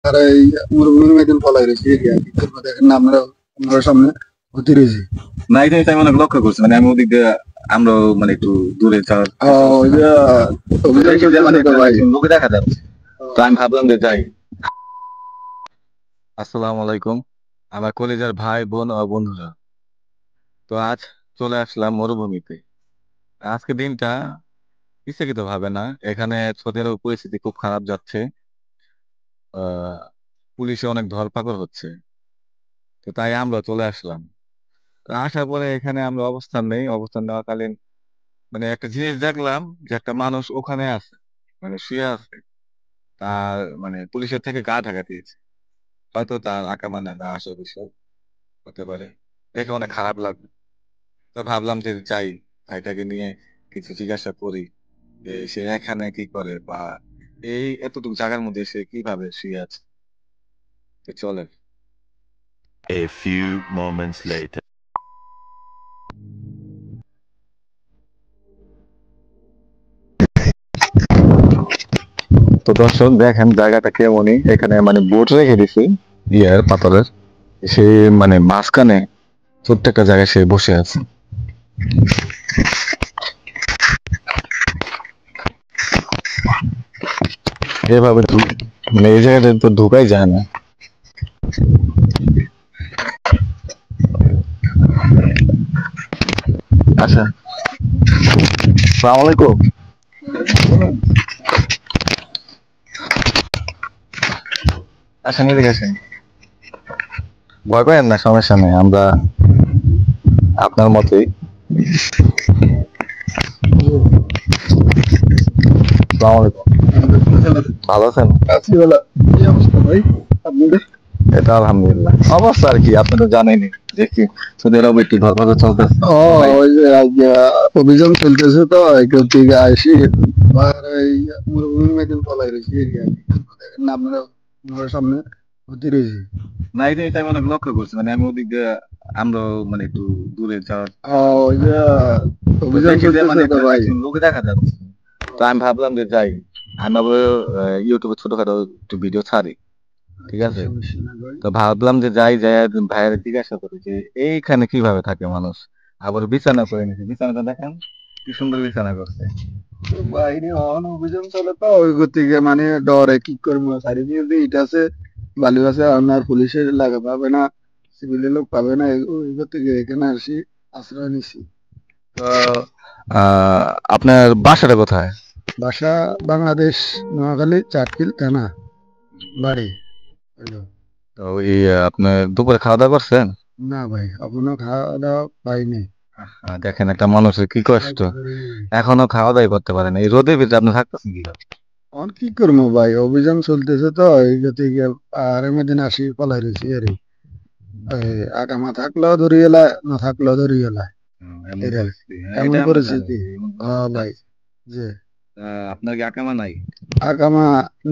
আর এই মরুভূমির মধ্যে পলাই রয়েছে কি করবো দেখেন না আপনারা সামনে ঘুরতে রয়েছি না এটাই তাই অনেক লক্ষ্য করছি মানে আমি ওদিক দিয়ে আমরা মানে একটু দূরে যাওয়ার ওই যে অভিযান মানে চলতেছে তো ভাই। লোকে দেখা যাচ্ছে তো আমি ভাবলাম যে যাই। আসসালামু আলাইকুম আমার কলেজের ভাই বোন ও বন্ধুরা, তো আজ চলে আসলাম মরুভূমিতে। আজকে দিনটা ইচ্ছাকৃত ভাবে না, এখানে সৌদি আরবের পরিস্থিতি খুব খারাপ যাচ্ছে। আহ পুলিশে অনেক ধরপাকড় হচ্ছে, তো তাই আমরা চলে আসলাম। তো আসার পরে এখানে আমরা অবস্থান নেওয়াকালীন মানে একটা জিনিস দেখলাম যে একটা মানুষ ওখানে আছে, মানে শুয়ে আছে। তার মানে পুলিশের থেকে গা ঢাকা দিয়েছে, হয়তো তার আকামা না আসল বিষয় হতে পারে। দেখে অনেক খারাপ লাগলো, তো ভাবলাম যে যাই, ভাইটাকে নিয়ে কিছু জিজ্ঞাসা করি যে সে এখানে কি করে বা এই এতটুকু জায়গার মধ্যে সে কিভাবে শুয়ে আছে। তো চলেন। A few moments later. তো দর্শক দেখেন জায়গাটা কেমনই, এখানে মানে বোট রেখে দিছি ইয়ার পাথরের, সে মানে মাঝখানে ছোট্ট একটা জায়গায় সে বসে আছে। এভাবে মানে এই জায়গাটা তো ঢুকাই যায় না। আচ্ছা, আসসালামু আলাইকুম। আসেন এদিকে আসেন, ভয় পাবেন না, সমস্যা নেই, আমরা আপনার মতোই। আসসালামু আলাইকুম, ভালো আছেন? আছি বলা কি অবস্থা ভাই আপনাদের? এটা আলহামদুলিল্লাহ, অবস্থা আর কি আপনি তো জানেনই যে কি সৌদি আরবে একটু ধরপাকড় চলতেছে। ওই যে আজকে অভিযান চলতেছে তো এখান থেকে আসি আর এই মরুভূমির মধ্যে পলাই রয়েছি দেখেন না আপনারা সামনে ঘুরতে রয়েছি। না এটা আমি অনেক লক্ষ্য করছি মানে আমি ওদিক দিয়ে আমরা মানে একটু দূরে যাওয়ার ওই যে অভিযান চলতেছে তো ভাই। লোকে দেখা যাচ্ছে, তো আমি ভাবলাম যে যাই। আমি আবার ইউটিউবে ছোটখাটো একটু ভিডিও ছাড়ি, ঠিক আছে। সমস্যা নাই ভাই। তো ভাবলাম যে যাই যাই ভাইয়ের জিজ্ঞাসা করি যে এইখানে কিভাবে থাকে মানুষ। আবার বিছানা করে নিয়েছে, বিছানাটা দেখেন কি সুন্দর বিছানা করছে। বাইরে অভিযান চলে তো ওই গতিকে মানে ডরে কি করবো চারিদিকে ইট আছে বালু আছে আপনার পুলিশের লাগে পাবে না সিভিলের লোক পাবে না ওই গতিকে এখানে আসি আশ্রয় নিছি। তো আহ আপনার বাসাটা কোথায়? বাসা বাংলাদেশ নোয়াখালী চাটখিল থানা বাড়ি হলো। তো এই আপনার দুপুরে খাওয়া দাওয়া করছেন? না ভাই এখনো খাওয়া দাওয়া পাইনি। দেখেন একটা মানুষের কি কষ্ট, এখনো খাওয়া দাওয়া করতে পারেন, এই রোদের ভিতরে আপনি থাকতেছেন কি? অন কি করবো ভাই অভিযান চলতেছে তো এই গতিকে আর মেদিন আসি পলাই রয়েছি আর আগামা থাকলেও ধরি এলা না থাকলেও ধরি এলা এমন এরা পরিস্থিতি, হ্যাঁ, এমন এটা আমরা জানি পরিস্থিতি। যে এমন হ্যাঁ পরিস্থিতি ভাই আছে। যে আপনার কি আকামা নাই? আগামা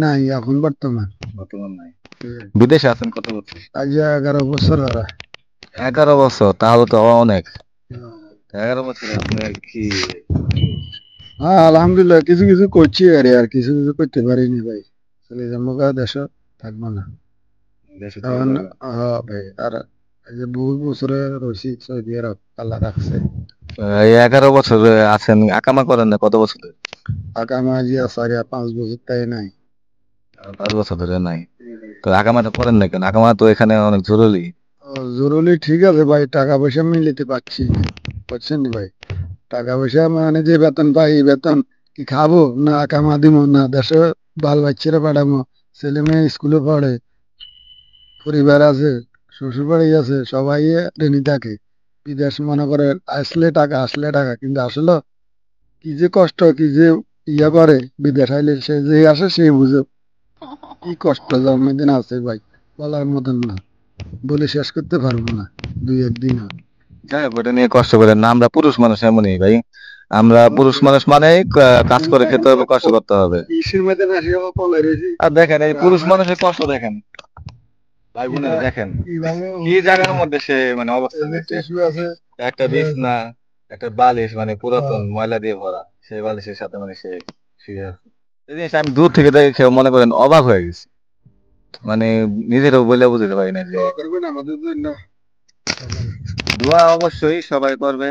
নাই এখন বর্তমান। বর্তমান নাই, বিদেশে আছেন কত বছর? আজ 11 বছর ধরা। 11 বছর, তাহলে তো অনেক। 11 বছর আপনার কি হ্যাঁ আলহামদুলিল্লাহ কিছু কিছু করছি আর কিছু কিছু করতে পারিনি ভাই চলে যাবো গা দেশ থাকবো না দেশে চলে তখন। যাবেন? হ্যাঁ ভাই আর এই যে বহু বছরে রয়েছি সৌদি আরব আল্লাহ রাখছে। এই 11 বছর আছেন, আকামা করেন না কত বছর ধরে? আগামা জিয়া 4 5 বছর তাই নাই। 5 বছর ধরে নাই? তো আকামাটা করেন না কেন? আকামা তো এখানে অনেক জরুরি। জরুরি ঠিক আছে ভাই টাকা পয়সা মিলিতে পারছি না বুঝছেন নি ভাই টাকা পয়সা মানে যে বেতন পাই এই বেতন কি খাবো না কামা দিব না দেশে বাল বাচ্চারা পাঠাবো ছেলে মেয়ে স্কুলে পড়ে পরিবার আছে শ্বশুর বাড়ি আছে সবাই রেনি থাকে বিদেশ মনে করে আসলে টাকা কিন্তু আসলে কি যে কষ্ট কি যে ইয়া করে বিদেশ আইলে সে যে আসে সে বুঝে কি কষ্ট জন্মদিন আছে ভাই বলার মতন না বলে শেষ করতে পারবো না দুই একদিন। যাই হোক, ওটা নিয়ে কষ্ট করেন না, আমরা পুরুষ মানুষ এমনই ভাই। আমরা পুরুষ মানুষ মানে কাজ করে খেতে হবে, কষ্ট করতে হবে। ইসের মধ্যে না সে পলাই রয়েছি আর দেখেন এই পুরুষ মানুষের কষ্ট দেখেন, ভাই বোনের দেখেন কিভাবে কি জায়গার মধ্যে সে মানে অবস্থা নিচ্ছে। টিস্যু আছে। একটা বিছনা, একটা বালিশ মানে পুরাতন ময়লা দিয়ে ভরা, সেই বালিশের সাথে মানে সে শুয়ে আছে। এই জিনিসটা আমি দূর থেকে দেখে মনে করেন অবাক হয়ে গেছি। মানে নিজেরও বলে বুঝতে পারি না যে দোয়া করবেন আমাদের জন্য। দোয়া অবশ্যই সবাই করবে,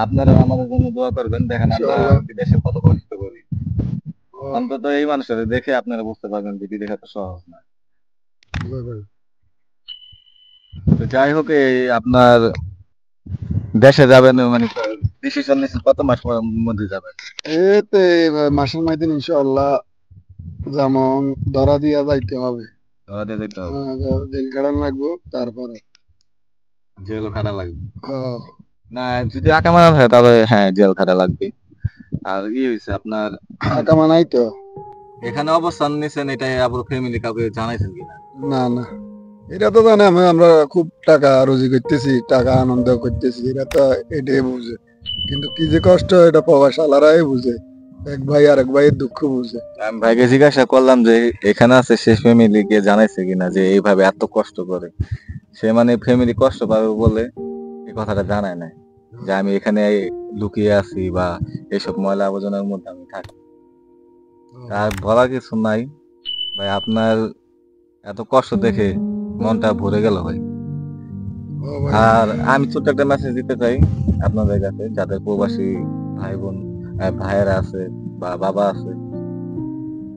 আপনারা আমাদের জন্য দোয়া করবেন। দেখেন আমরা ইনশাআল্লাহ। বিদেশে কত কষ্ট করি, ও, অন্তত এই মানুষের দেখে আপনারা বুঝতে পারবেন যে বিদেশ এত সহজ না। দোয়া করবেন। তো যাই হোক, এই আপনার দেশে যাবেন মানে ডিসিশন নিয়েছেন কত মাস মধ্যে যাবেন? এতে মাসের মাইদিন ইনশাআল্লাহ যেমন ধরা দিয়া যাইতে হবে। ধরা দিয়ে যেতে হবে, জেল খাটান লাগবো তারপরে। জেলও খাটা লাগবে। হ্যাঁ, না যদি আঁকা মারা হয় তাহলে হ্যাঁ জেল খাটা লাগবে। আর হয়েছে আপনার আকামা নাই তো। এখানে অবস্থান নিছেন, এটাই আবার ফ্যামিলি কাউকে জানাইছেন কিনা? না না, এটা তো জানে আমরা খুব টাকা রুজি করতেছি, টাকা আনন্দ করতেছি, এটা তো এটাই বুঝে। কিন্তু কি যে কষ্ট এটা প্রবাসালারাই বুঝে, এক ভাই আর এক ভাইয়ের দুঃখ বুঝে। আমি ভাইকে জিজ্ঞাসা করলাম যে এখানে আছে সে ফ্যামিলি কে জানাইছে কিনা যে এইভাবে এত কষ্ট করে। সে মানে ফ্যামিলি কষ্ট পাবে বলে এই কথাটা জানায় নাই যে আমি এখানে লুকিয়ে আছি বা এইসব ময়লা আবর্জনার মধ্যে আমি থাকি। আর বলার কিছু নাই ভাই, আপনার এত কষ্ট দেখে মনটা ভরে গেল ভাই। ও ভাই, আর আমি ছোট্ট একটা মেসেজ দিতে চাই আপনাদের কাছে, যাদের প্রবাসী ভাই বোন ভাইয়েরা আছে বা বাবা আছে,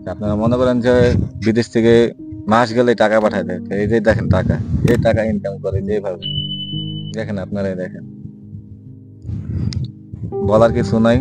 যে আপনারা মনে করেন যে বিদেশ থেকে মাস গেলে টাকা পাঠায় দেয়, তো এই যে দেখেন টাকা, এই টাকা ইনকাম করে যেভাবে দেখেন, আপনারাই দেখেন, বলার কিছু নাই।